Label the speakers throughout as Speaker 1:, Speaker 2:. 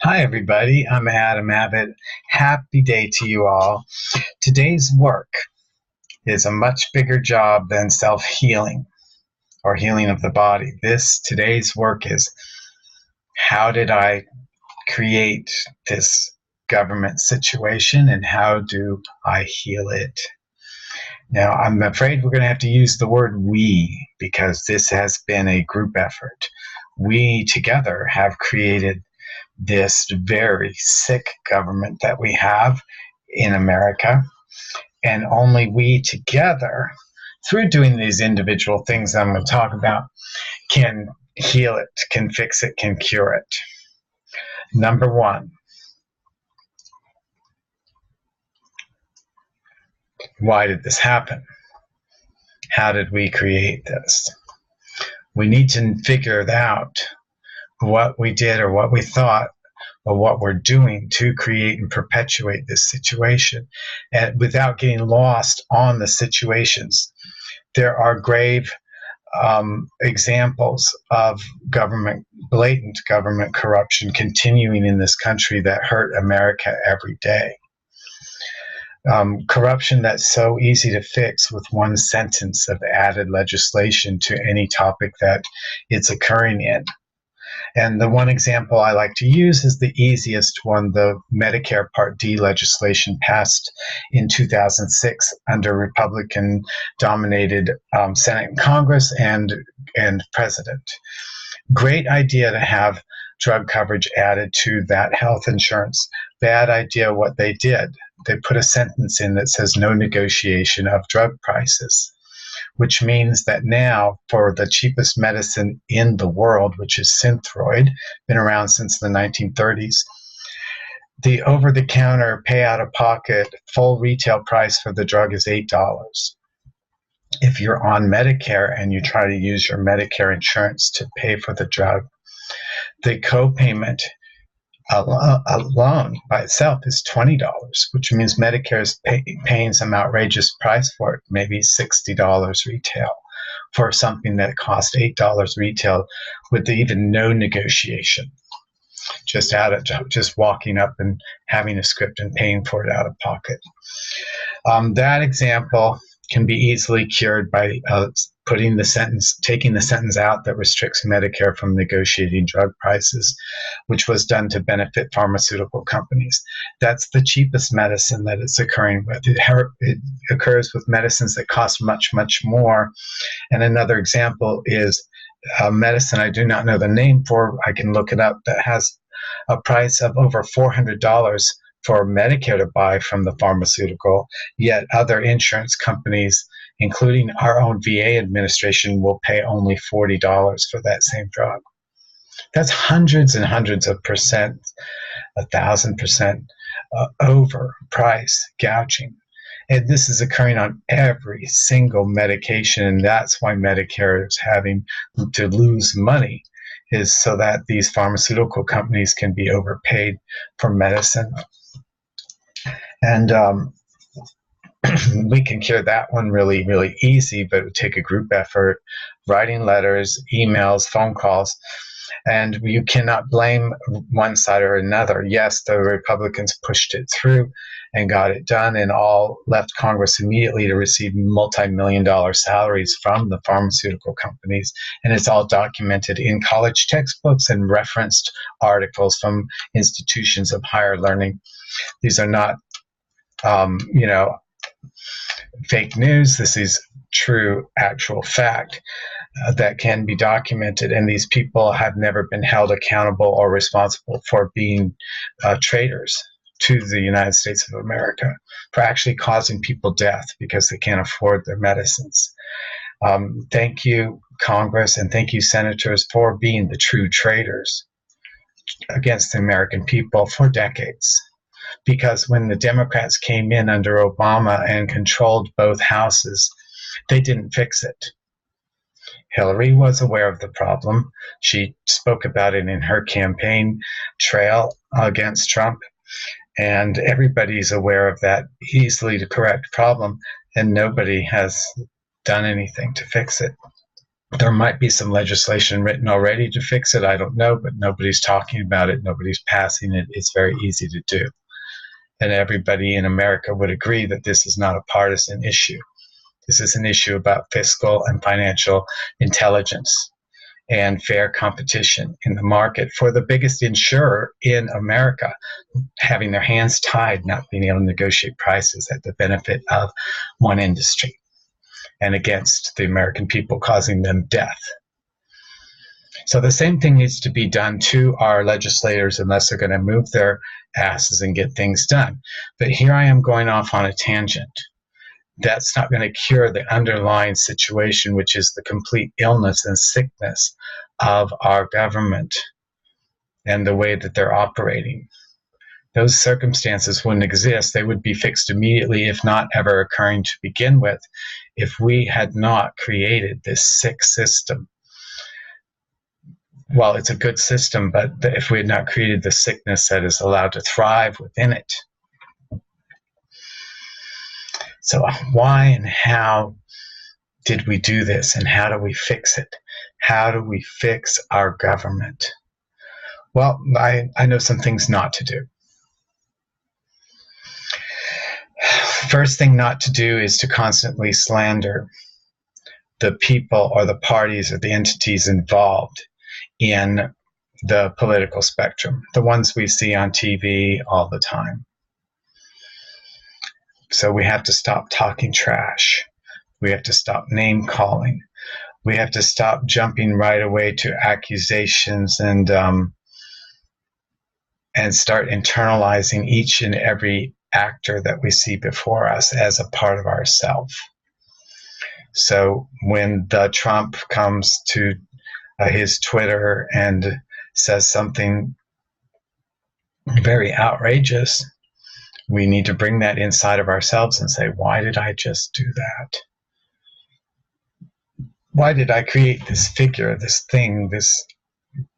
Speaker 1: Hi, everybody. I'm Adam Abbott. Happy day to you all. Today's work is a much bigger job than self-healing or healing of the body. Today's work is how did I create this government situation and how do I heal it? Now, I'm afraid we're going to have to use the word we because this has been a group effort. We together have created this very sick government that we have in America. And only we together, through doing these individual things I'm going to talk about, can heal it, can fix it, can cure it. Number one, why did this happen? How did we create this? We need to figure out what we did or what we thought or what we're doing to create and perpetuate this situation, and without getting lost on the situations. There are grave examples of blatant government corruption continuing in this country that hurt America every day. Corruption that's so easy to fix with one sentence of added legislation to any topic that it's occurring in. And the one example I like to use is the easiest one, the Medicare Part D legislation passed in 2006 under Republican-dominated Senate and Congress and President. Great idea to have drug coverage added to that health insurance. Bad idea what they did. They put a sentence in that says no negotiation of drug prices, which means that now for the cheapest medicine in the world, which is Synthroid, been around since the 1930s, the over-the-counter pay-out-of-pocket full retail price for the drug is $8. If you're on Medicare and you try to use your Medicare insurance to pay for the drug, the co-payment alone by itself is $20, which means Medicare is paying some outrageous price for it, maybe $60 retail for something that cost $8 retail with even no negotiation. Just walking up and having a script and paying for it out of pocket. That example can be easily cured by taking the sentence out that restricts Medicare from negotiating drug prices, which was done to benefit pharmaceutical companies. That's the cheapest medicine that it's occurring with. It occurs with medicines that cost much, much more. And another example is a medicine I do not know the name for, I can look it up, that has a price of over $400 for Medicare to buy from the pharmaceutical, yet other insurance companies, including our own VA administration, will pay only $40 for that same drug. That's hundreds and hundreds of percent, 1,000% over price gouging. And this is occurring on every single medication, and that's why Medicare is having to lose money, is so that these pharmaceutical companies can be overpaid for medicine. And we can cure that one really, really easy, but it would take a group effort, writing letters, emails, phone calls, and you cannot blame one side or another. Yes, the Republicans pushed it through and got it done and all left Congress immediately to receive multi-million-dollar salaries from the pharmaceutical companies, and it's all documented in college textbooks and referenced articles from institutions of higher learning. These are not fake news. This is true, actual fact that can be documented, and these people have never been held accountable or responsible for being traitors to the United States of America, for actually causing people death because they can't afford their medicines. Thank you, Congress, and thank you, senators, for being the true traitors against the American people for decades. Because when the Democrats came in under Obama and controlled both houses, they didn't fix it. Hillary was aware of the problem. She spoke about it in her campaign trail against Trump, and everybody's aware of that easily to correct problem, and nobody has done anything to fix it. There might be some legislation written already to fix it. I don't know, but nobody's talking about it. Nobody's passing it. It's very easy to do. And everybody in America would agree that this is not a partisan issue. This is an issue about fiscal and financial intelligence and fair competition in the market for the biggest insurer in America, having their hands tied, not being able to negotiate prices at the benefit of one industry and against the American people, causing them death. So the same thing needs to be done to our legislators unless they're going to move their asses and get things done. But here I am going off on a tangent. That's not going to cure the underlying situation, which is the complete illness and sickness of our government and the way that they're operating. Those circumstances wouldn't exist. They would be fixed immediately, if not ever occurring to begin with, if we had not created this sick system. Well, it's a good system, but if we had not created the sickness that is allowed to thrive within it. So why and how did we do this, and how do we fix it? How do we fix our government? Well, I know some things not to do. First thing not to do is to constantly slander the people or the parties or the entities involved in the political spectrum, the ones we see on TV all the time. So we have to stop talking trash. We have to stop name calling. We have to stop jumping right away to accusations and start internalizing each and every actor that we see before us as a part of ourself. So when the Trump comes to his Twitter and says something very outrageous, we need to bring that inside of ourselves and say, why did I just do that? Why did I create this figure, this thing, this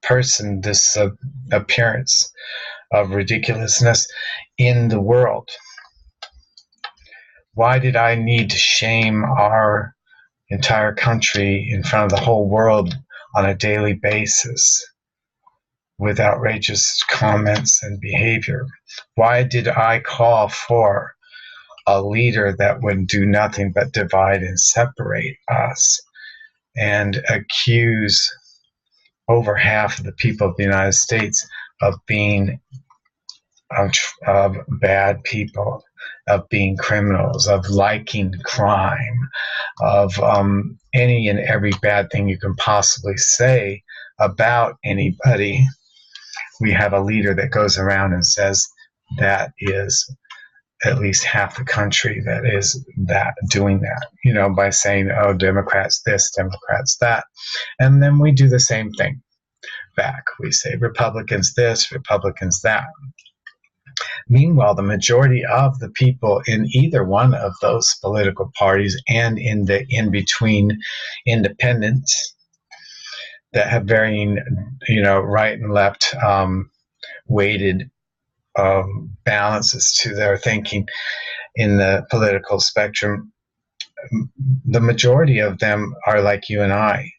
Speaker 1: person, this appearance of ridiculousness in the world? Why did I need to shame our entire country in front of the whole world on a daily basis with outrageous comments and behavior? Why did I call for a leader that would do nothing but divide and separate us and accuse over half of the people of the United States of being of bad people, of being criminals, of liking crime, of any and every bad thing you can possibly say about anybody? We have a leader that goes around and says that is at least half the country that is that doing that, by saying, oh, Democrats this, Democrats that. And then we do the same thing back. We say Republicans this, Republicans that. Meanwhile, the majority of the people in either one of those political parties and in the in-between independents that have varying, right and left weighted balances to their thinking in the political spectrum, the majority of them are like you and I.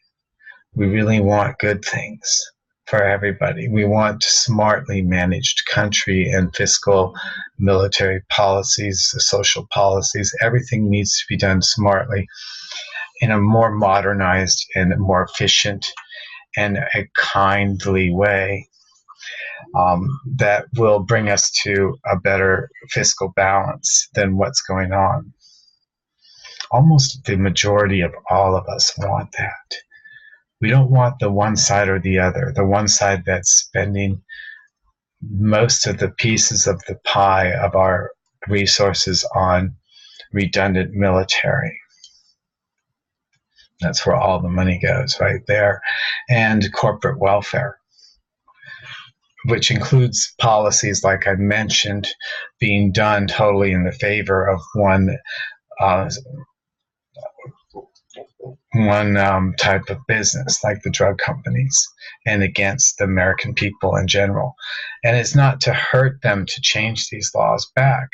Speaker 1: We really want good things for everybody. We want smartly managed country and fiscal, military policies, social policies. Everything needs to be done smartly in a more modernized and more efficient and a kindly way that will bring us to a better fiscal balance than what's going on. Almost the majority of all of us want that. We don't want the one side or the other, the one side that's spending most of the pieces of the pie of our resources on redundant military. That's where all the money goes, right there. And corporate welfare, which includes policies, like I mentioned, being done totally in the favor of one type of business, like the drug companies, and against the American people in general. And it's not to hurt them to change these laws back.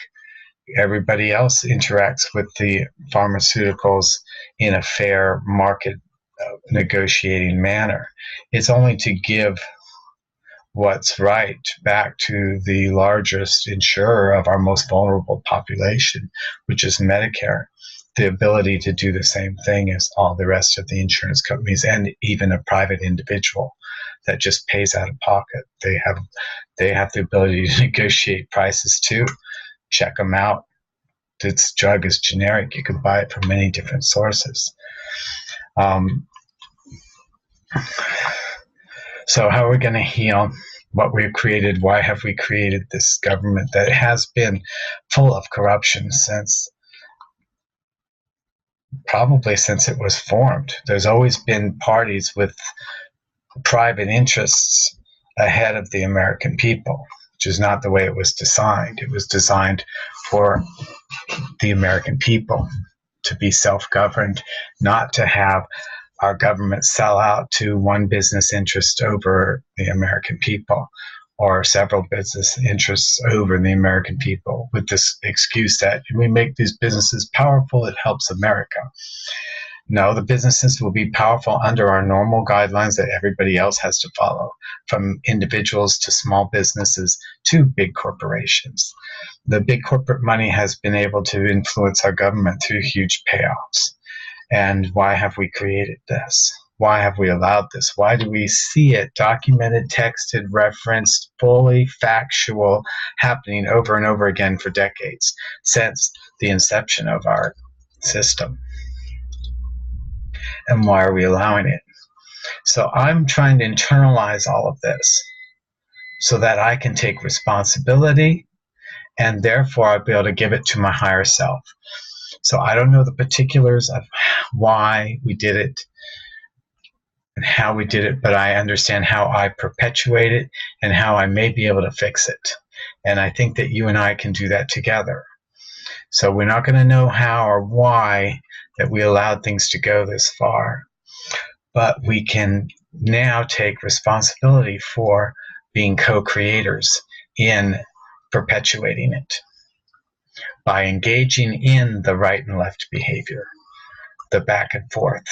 Speaker 1: Everybody else interacts with the pharmaceuticals in a fair market negotiating manner. It's only to give what's right back to the largest insurer of our most vulnerable population, which is Medicare, the ability to do the same thing as all the rest of the insurance companies and even a private individual that just pays out of pocket. They have the ability to negotiate prices too, check them out. This drug is generic. You can buy it from many different sources. So how are we going to heal what we've created? Why have we created this government that has been full of corruption probably since it was formed? There's always been parties with private interests ahead of the American people, which is not the way it was designed. It was designed for the American people to be self-governed, not to have our government sell out to one business interest over the American people or several business interests over the American people with this excuse that we make these businesses powerful, it helps America. No, the businesses will be powerful under our normal guidelines that everybody else has to follow, from individuals to small businesses to big corporations. The big corporate money has been able to influence our government through huge payoffs. And why have we created this? Why have we allowed this? Why do we see it documented, texted, referenced, fully factual, happening over and over again for decades since the inception of our system? And why are we allowing it? So I'm trying to internalize all of this so that I can take responsibility, and therefore I'll be able to give it to my higher self. So I don't know the particulars of why we did it and how we did it, but I understand how I perpetuate it and how I may be able to fix it. And I think that you and I can do that together. So we're not going to know how or why that we allowed things to go this far, but we can now take responsibility for being co-creators in perpetuating it by engaging in the right and left behavior, the back and forth,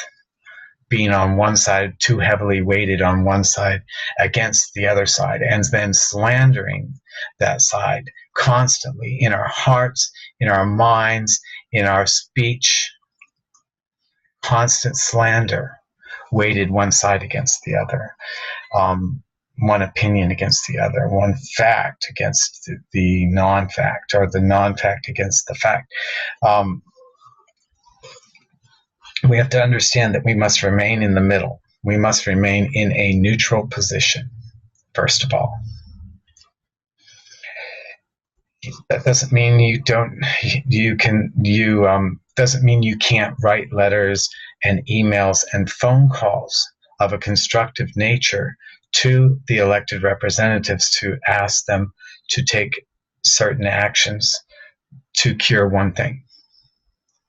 Speaker 1: being on one side, too heavily weighted on one side against the other side, and then slandering that side constantly in our hearts, in our minds, in our speech. Constant slander, weighted one side against the other, one opinion against the other, one fact against the non-fact, or the non-fact against the fact. We have to understand that we must remain in the middle. We must remain in a neutral position, first of all. That doesn't mean doesn't mean you can't write letters and emails and phone calls of a constructive nature to the elected representatives to ask them to take certain actions to cure one thing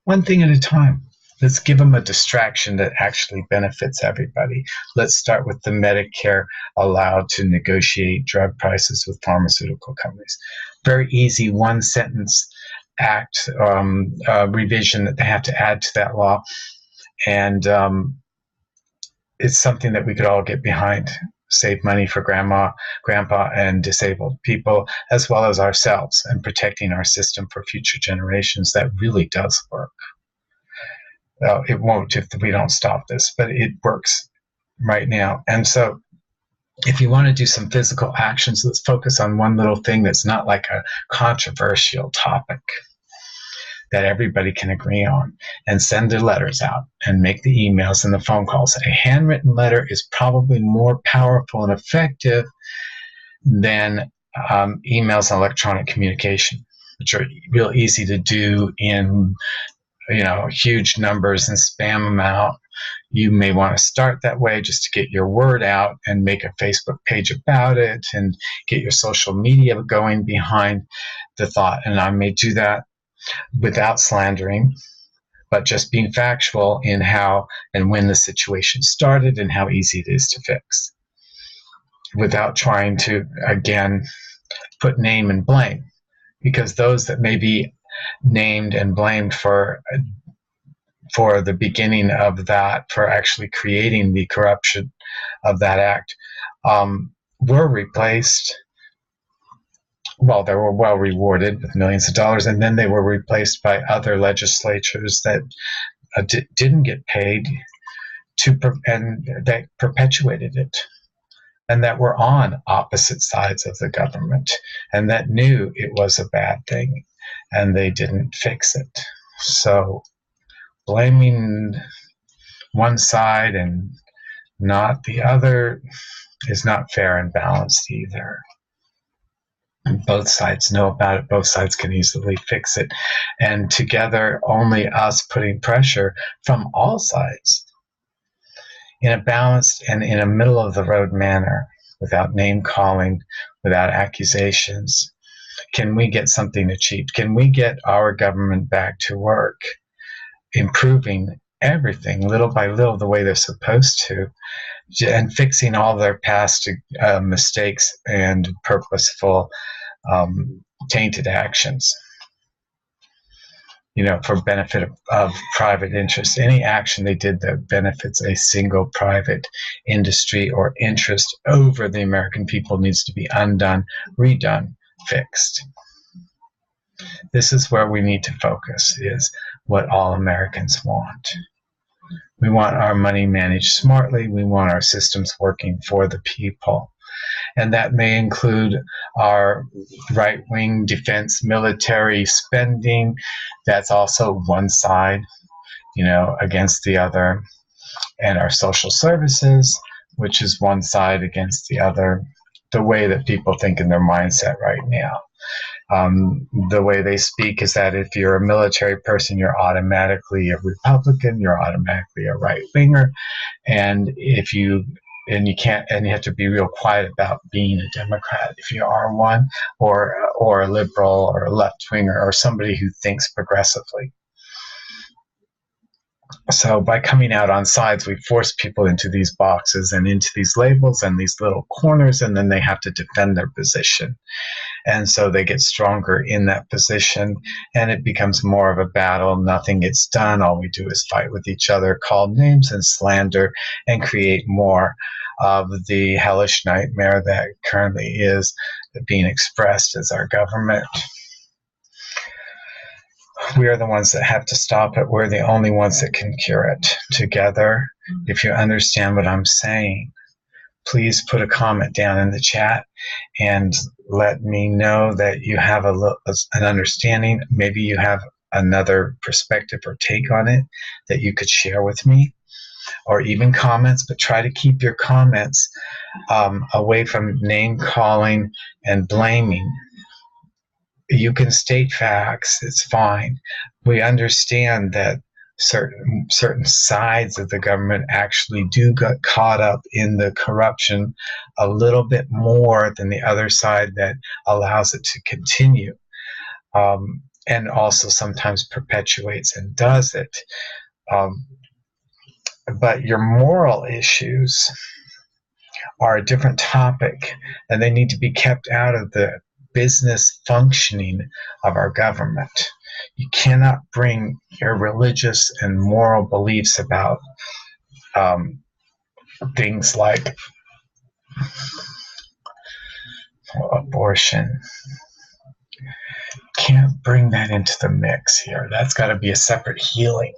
Speaker 1: at a time. Let's give them a distraction that actually benefits everybody. Let's start with the Medicare allowed to negotiate drug prices with pharmaceutical companies. Very easy one-sentence act revision that they have to add to that law. And it's something that we could all get behind. Save money for grandma, grandpa, and disabled people, as well as ourselves, and protecting our system for future generations. That really does work. Well, it won't if we don't stop this, but it works right now. And so if you want to do some physical actions, let's focus on one little thing that's not like a controversial topic that everybody can agree on, and send the letters out and make the emails and the phone calls. A handwritten letter is probably more powerful and effective than emails and electronic communication, which are real easy to do in huge numbers and spam them out. You may want to start that way just to get your word out and make a Facebook page about it and get your social media going behind the thought. And I may do that without slandering, but just being factual in how and when the situation started and how easy it is to fix, without trying to, again, put name and blame, because those that may be named and blamed for for the beginning of that, for actually creating the corruption of that act, were replaced. Well, they were well rewarded with millions of dollars, and then they were replaced by other legislatures that didn't get paid and that perpetuated it, and that were on opposite sides of the government, and that knew it was a bad thing, and they didn't fix it. So blaming one side and not the other is not fair and balanced either. Both sides know about it. Both sides can easily fix it. And together, only us putting pressure from all sides in a balanced and in a middle-of-the-road manner, without name-calling, without accusations, can we get something achieved? Can we get our government back to work, improving everything little by little the way they're supposed to, and fixing all their past mistakes and purposeful tainted actions, for benefit of private interest. Any action they did that benefits a single private industry or interest over the American people needs to be undone, redone, fixed. This is where we need to focus, is what all Americans want. We want our money managed smartly. We want our systems working for the people. And that may include our right-wing defense military spending. That's also one side, against the other. And our social services, which is one side against the other, the way that people think in their mindset right now. The way they speak is that if you're a military person, you're automatically a Republican, you're automatically a right-winger, and you have to be real quiet about being a Democrat if you are one, or a liberal or a left-winger or somebody who thinks progressively. So by coming out on sides, we force people into these boxes and into these labels and these little corners, and then they have to defend their position. And so they get stronger in that position, and it becomes more of a battle. Nothing gets done. All we do is fight with each other, call names and slander, and create more of the hellish nightmare that currently is being expressed as our government. We are the ones that have to stop it. We're the only ones that can cure it. Together, if you understand what I'm saying, please put a comment down in the chat and let me know that you have an understanding. Maybe you have another perspective or take on it that you could share with me, or even comments, but try to keep your comments away from name calling and blaming. You can state facts, it's fine. We understand that certain sides of the government actually do get caught up in the corruption a little bit more than the other side that allows it to continue, and also sometimes perpetuates and does it. But your moral issues are a different topic, and they need to be kept out of the business functioning of our government. You cannot bring your religious and moral beliefs about things like abortion. Can't bring that into the mix here. That's got to be a separate healing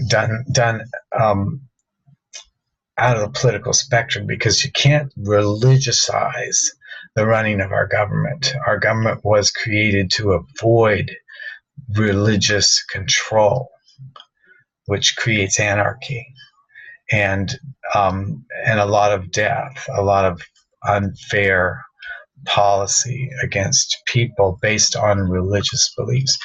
Speaker 1: done out of the political spectrum, because you can't religiousize the running of our government. Our government was created to avoid religious control, which creates anarchy and a lot of death, a lot of unfair policy against people based on religious beliefs.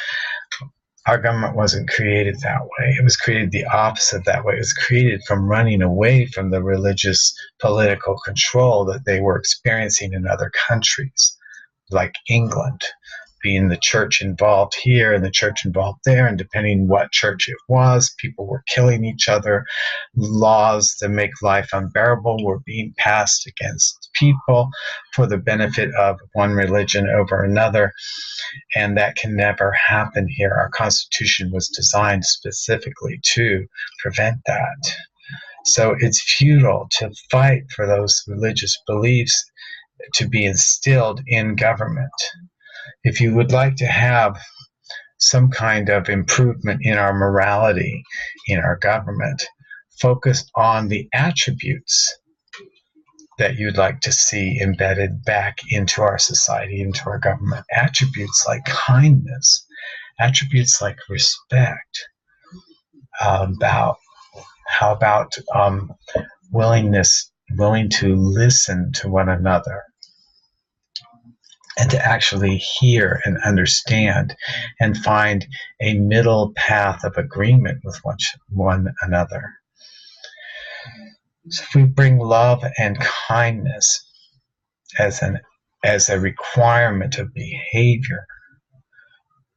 Speaker 1: Our government wasn't created that way. It was created the opposite that way. It was created from running away from the religious political control that they were experiencing in other countries, like England being the church involved here and the church involved there, and depending what church it was, people were killing each other. Laws that make life unbearable were being passed against people for the benefit of one religion over another, and that can never happen here. Our Constitution was designed specifically to prevent that. So it's futile to fight for those religious beliefs to be instilled in government. If you would like to have some kind of improvement in our morality, in our government, focus on the attributes that you'd like to see embedded back into our society, into our government. Attributes like kindness, attributes like respect, how about willing to listen to one another and to actually hear and understand and find a middle path of agreement with one another. So if we bring love and kindness as a requirement of behavior,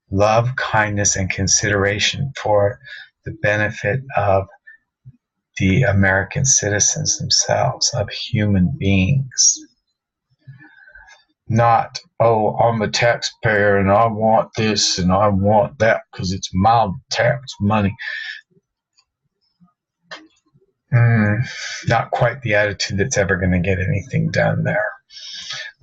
Speaker 1: love, kindness, and consideration for the benefit of the American citizens themselves, of human beings. Not, oh, I'm a taxpayer and I want this and I want that because it's my tax money. Not quite the attitude that's ever going to get anything done there.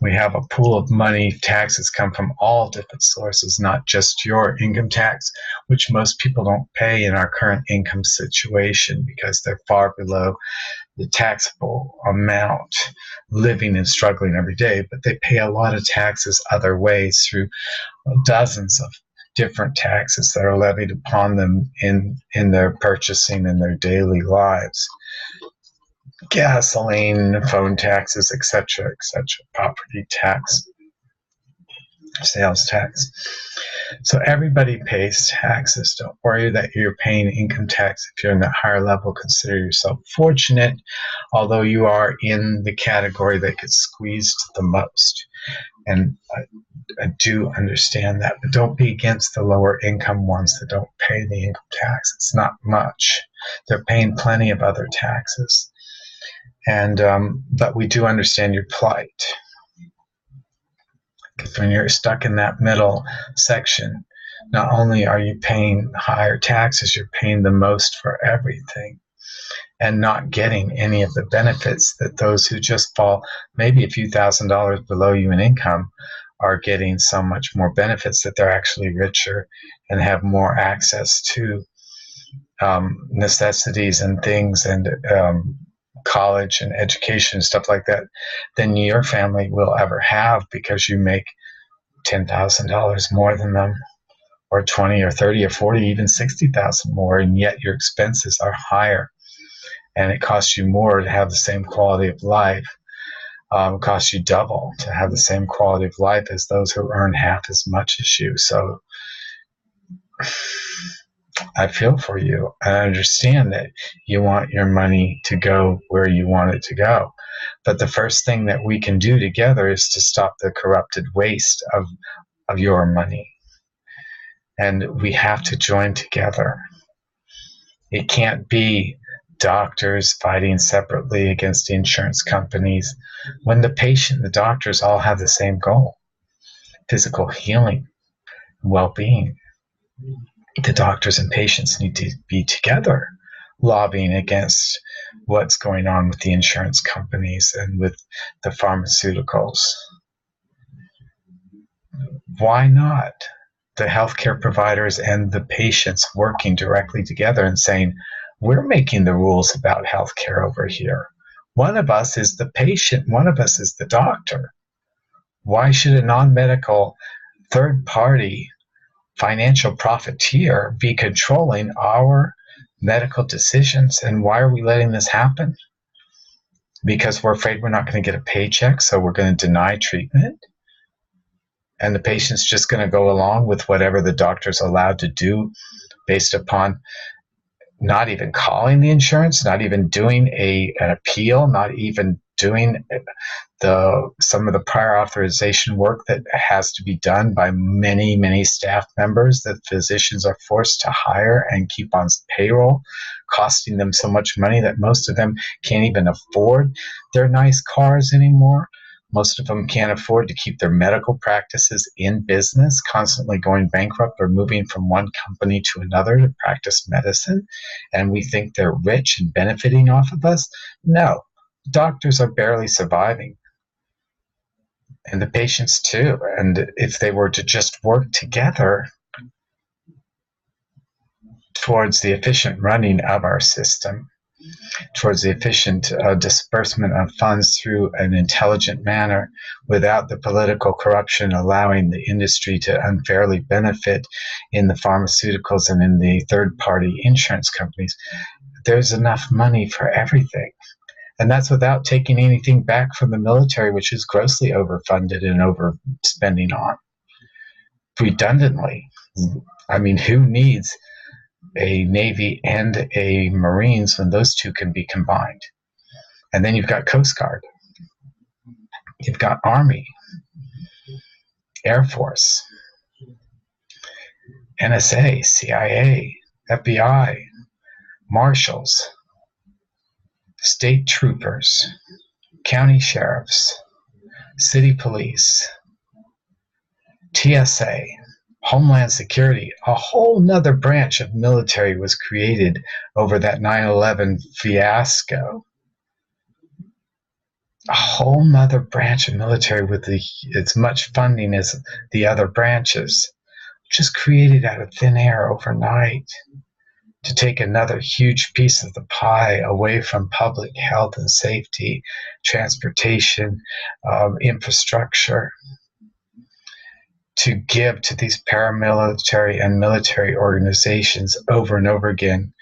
Speaker 1: We have a pool of money. Taxes come from all different sources, not just your income tax, which most people don't pay in our current income situation because they're far below the taxable amount, living and struggling every day. But they pay a lot of taxes other ways through dozens of different taxes that are levied upon them in their purchasing in their daily lives. Gasoline, phone taxes, etc., property tax, sales tax. So everybody pays taxes. Don't worry that you're paying income tax. If you're in that higher level, consider yourself fortunate, although you are in the category that gets squeezed the most. And I do understand that, but don't be against the lower income ones that don't pay the income tax. It's not much. They're paying plenty of other taxes. And but we do understand your plight. Because when you're stuck in that middle section, not only are you paying higher taxes, you're paying the most for everything and not getting any of the benefits that those who just fall maybe a few $1,000s below you in income are getting so much more benefits that they're actually richer and have more access to necessities and things and college and education and stuff like that than your family will ever have because you make $10,000 more than them, or 20 or 30 or 40, even 60,000 more, and yet your expenses are higher and it costs you more to have the same quality of life. It costs you double to have the same quality of life as those who earn half as much as you. So I feel for you. I understand that you want your money to go where you want it to go. But the first thing that we can do together is to stop the corrupted waste of your money. And we have to join together. It can't be doctors fighting separately against insurance companies when the patient and the doctors all have the same goal: physical healing, well-being. The doctors and patients need to be together lobbying against what's going on with the insurance companies and with the pharmaceuticals. Why not the healthcare providers and the patients working directly together and saying, we're making the rules about healthcare over here. One of us is the patient, one of us is the doctor. Why should a non-medical third party financial profiteer be controlling our medical decisions? And why are we letting this happen? Because we're afraid we're not going to get a paycheck, so we're going to deny treatment? And the patient's just going to go along with whatever the doctor's allowed to do based upon not even calling the insurance, not even doing an appeal, not even doing some of the prior authorization work that has to be done by many, many staff members that physicians are forced to hire and keep on payroll, costing them so much money that most of them can't even afford their nice cars anymore. Most of them can't afford to keep their medical practices in business, constantly going bankrupt or moving from one company to another to practice medicine. And we think they're rich and benefiting off of us. No, doctors are barely surviving. And the patients too. And if they were to just work together towards the efficient running of our system, towards the efficient disbursement of funds through an intelligent manner without the political corruption allowing the industry to unfairly benefit in the pharmaceuticals and in the third-party insurance companies, there's enough money for everything. And that's without taking anything back from the military, which is grossly overfunded and overspending on redundantly. I mean, who needs a Navy and a Marines when those two can be combined? And then you've got Coast Guard, you've got Army, Air Force, NSA, CIA, FBI, Marshals, state troopers, county sheriffs, city police, TSA, Homeland Security. A whole nother branch of military was created over that 9/11 fiasco. A whole nother branch of military with as much funding as the other branches, just created out of thin air overnight to take another huge piece of the pie away from public health and safety, transportation, infrastructure, to give to these paramilitary and military organizations over and over again,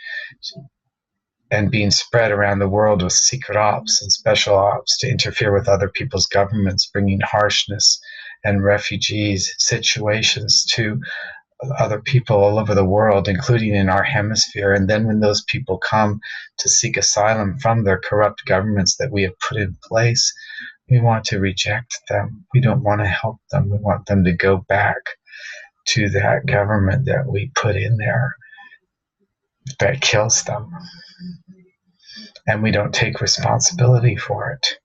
Speaker 1: and being spread around the world with secret ops and special ops to interfere with other people's governments, bringing harshness and refugees situations to other people all over the world, including in our hemisphere. And then when those people come to seek asylum from their corrupt governments that we have put in place, we want to reject them. We don't want to help them. We want them to go back to that government that we put in there that kills them. And we don't take responsibility for it.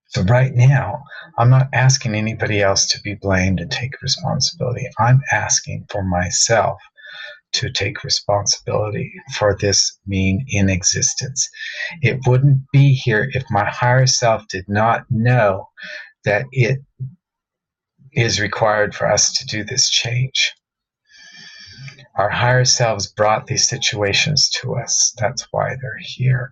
Speaker 1: So right now, I'm not asking anybody else to be blamed and take responsibility. I'm asking for myself to take responsibility for this being in existence. It wouldn't be here if my higher self did not know that it is required for us to do this change. Our higher selves brought these situations to us. That's why they're here.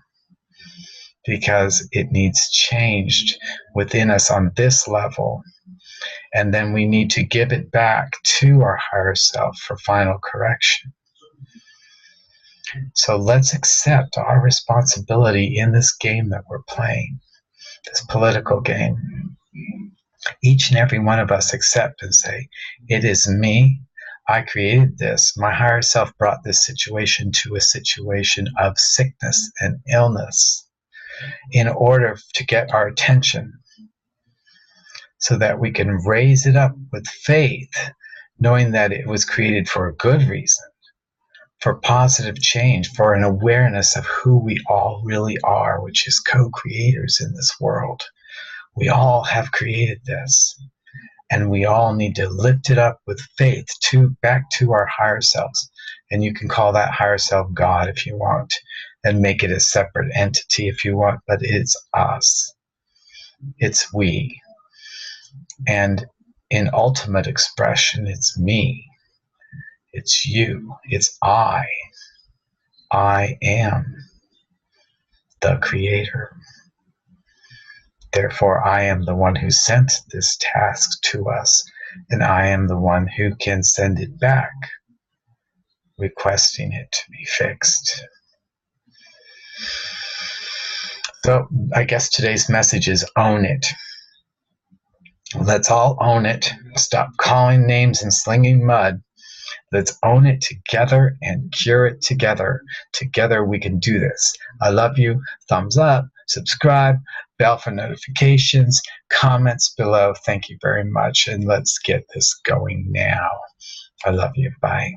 Speaker 1: Because it needs changed within us on this level. And then we need to give it back to our higher self for final correction. So let's accept our responsibility in this game that we're playing, this political game. Each and every one of us accept and say, it is me. I created this. My higher self brought this situation to a situation of sickness and illness in order to get our attention so that we can raise it up with faith, knowing that it was created for a good reason, for positive change, for an awareness of who we all really are, which is co-creators in this world. We all have created this, and we all need to lift it up with faith back to our higher selves. And you can call that higher self God if you want, and make it a separate entity if you want, but it's us. It's we. And in ultimate expression, it's me. It's you. It's I. I am the creator. Therefore, I am the one who sent this task to us, and I am the one who can send it back, requesting it to be fixed. So I guess today's message is own it. Let's all own it. Stop calling names and slinging mud. Let's own it together and cure it together. Together we can do this. I love you. Thumbs up. subscribe, bell for notifications, comments below. Thank you very much. And let's get this going now. I love you. Bye.